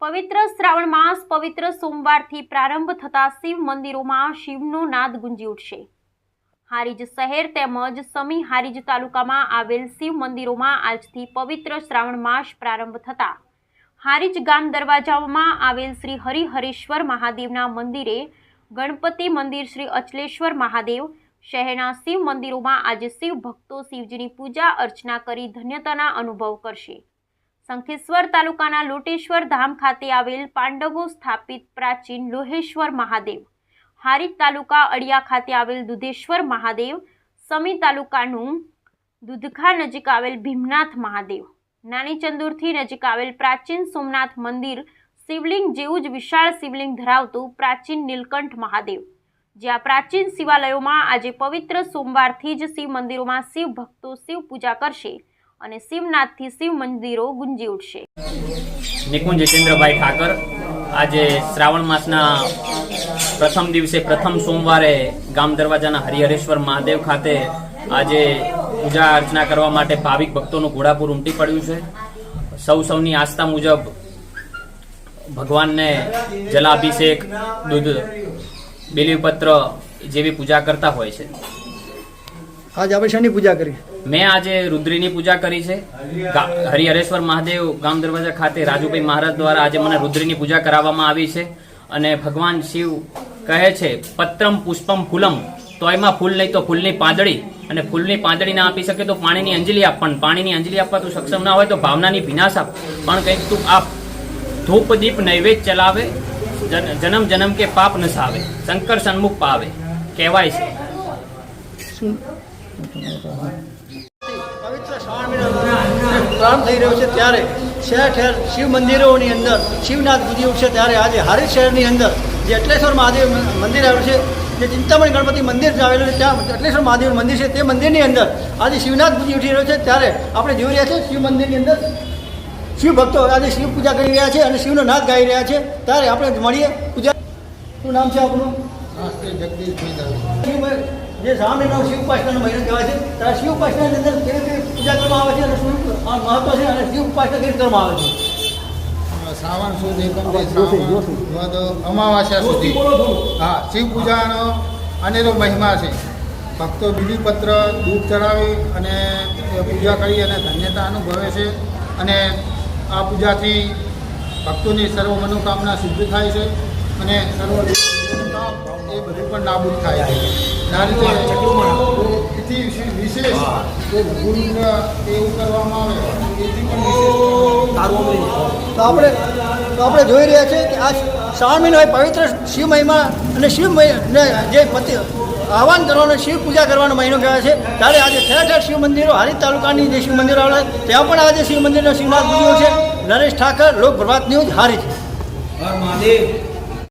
પવિત્ર શ્રાવણ માસ પવિત્ર સોમવારથી પ્રારંભ થતા શિવ મંદિરોમાં શિવનો નાદ ગુંજી ઉઠશે। હારીજ શહેર તેમજ સમી હારીજ તાલુકામાં આવેલ શિવ મંદિરોમાં આજથી પવિત્ર શ્રાવણ માસ પ્રારંભ થતા હારીજ ગામ દરવાજામાં આવેલ શ્રી હરિહરેશ્વર મહાદેવના મંદિરે ગણપતિ મંદિર શ્રી અચલેશ્વર મહાદેવ શહેરના શિવ મંદિરોમાં આજે શિવ ભક્તો શિવજીની પૂજા અર્ચના કરી ધન્યતાના અનુભવ કરશે। શંખેશ્વર તાલુકાના લોટેશ્વર ધામ ખાતે આવેલ પાંડવો સ્થાપિત પ્રાચીન લોહેશ્વર મહાદેવ, હારીજ તાલુકા અડિયા ખાતે આવેલ દુધેશ્વર મહાદેવ, સમી તાલુકાનું દુધખા નજીક આવેલ ભીમનાથ મહાદેવ, નાની ચંદુરથી નજીક આવેલ પ્રાચીન સોમનાથ મંદિર શિવલિંગ જેવું જ વિશાળ શિવલિંગ ધરાવતું પ્રાચીન નીલકંઠ મહાદેવ, જ્યાં પ્રાચીન શિવાલયોમાં આજે પવિત્ર સોમવારથી જ શિવ મંદિરોમાં શિવ ભક્તો શિવ પૂજા કરશે અને શિવનાથથી શિવ મંદિરો ગુંજી ઉઠશે। નિકુંજ જીતેન્દ્રભાઈ ઠાકર આજે શ્રાવણ માસના પ્રથમ દિવસે પ્રથમ સોમવારે ગામ દરવાજાના હરિહરેશ્વર મહાદેવ ખાતે આજે પૂજા અર્ચના કરવા માટે ભાવિક ભક્તોનું ઘોડાપુર ઉમટી પડ્યું છે। સૌની આસ્થા મુજબ ભગવાનને જલાભિષેક, દૂધ, બેલીપત્ર જેવી પૂજા કરતા હોય છે। आज आप शनि पूजा करी? मैं आज रुद्रीनी पूजा करी है। हरिहरेश्वर महादेव गाम दरवाजा खाते राजूभाई महाराज द्वारा आज મને रुद्रीनी पूजा करावવામાં આવી છે અને ભગવાન શિવ કહે છે પત્રમ પુષ્પમ ફૂલમ, તો એમાં ફૂલ નહીં તો ફૂલની પાંદડી, અને ફૂલની પાંદડી ના આપી શકે તો પાણીની અંજલિ આપ, પણ પાણીની અંજલિ આપવા તું સક્ષમ ના હોય તો ભાવનાની ભીનાશ આપ, પણ કંઈક તું આપ। ધૂપ દીપ નૈવેદ્ય ચલાવે, જન્મ જન્મ કે પાપ નસાવે, શંકર સન્મુખ પાવે કહેવાય છે। પવિત્ર શ્રાવણ મહિનો પ્રારંભ થઈ રહ્યો છે ત્યારે શહેર ઠેર શિવ મંદિરોની અંદર શિવનાથ ગુંજી ઉઠશે। ત્યારે આજે હારીજ શહેરની અંદર જે અચલેશ્વર મહાદેવ મંદિર આવેલું છે, જે ચિંતામણી ગણપતિ મંદિર આવેલું છે, ત્યાં અચલેશ્વર મહાદેવ મંદિર છે, તે મંદિરની અંદર આજે શિવનાથ ગુંજી ઉઠી રહ્યો છે। ત્યારે આપણે જોઈ રહ્યા છીએ શિવ મંદિરની અંદર શિવ ભક્તો આજે શિવ પૂજા કરી રહ્યા છે અને શિવનો નાદ ગાઈ રહ્યા છે। ત્યારે આપણે મળીએ પૂજા। શું નામ છે આપનું? જે શ્રાવણ મહિનો શિવ ઉપાસનાનો મહિનો કહેવાય છે, ત્યારે શિવ ઉપાસનાની અંદર કેવી કેવી પૂજા કરવામાં આવે છે અને શું મહત્વ છે અને શિવ ઉપાસના કેવી કરવામાં આવે છે? શ્રાવણ સુદ એકમ અમાવાસ્યા સુધી હા શિવ પૂજાનો અનેરો મહિમા છે। ભક્તો બીલીપત્ર દૂધ ચડાવી અને પૂજા કરી અને ધન્યતા અનુભવે છે, અને આ પૂજાથી ભક્તોની સર્વ મનોકામના સિદ્ધ થાય છે અને સર્વ એ બધું પણ નાબૂદ થાય છે। આ રીતે વિશેષ એવું કરવામાં આવે એથી પણ વિશેષ તો આપણે જોઈ રહ્યા છીએ કે આ શ્રાવણ મહિનો પવિત્ર શિવ મહિમા અને શિવ જે આહવાન કરવાનો, શિવ પૂજા કરવાનો મહિનો કહેવાય છે। ત્યારે આજે ઠેર ઠેર શિવ મંદિરો, હારીજ તાલુકાની જે શિવ મંદિરો આવેલા ત્યાં પણ આજે શિવ મંદિરનો શિવનાથ પૂજ્યો છે। નરેશ ઠાકર, લોક પ્રભાત ન્યૂઝ, હારીજ।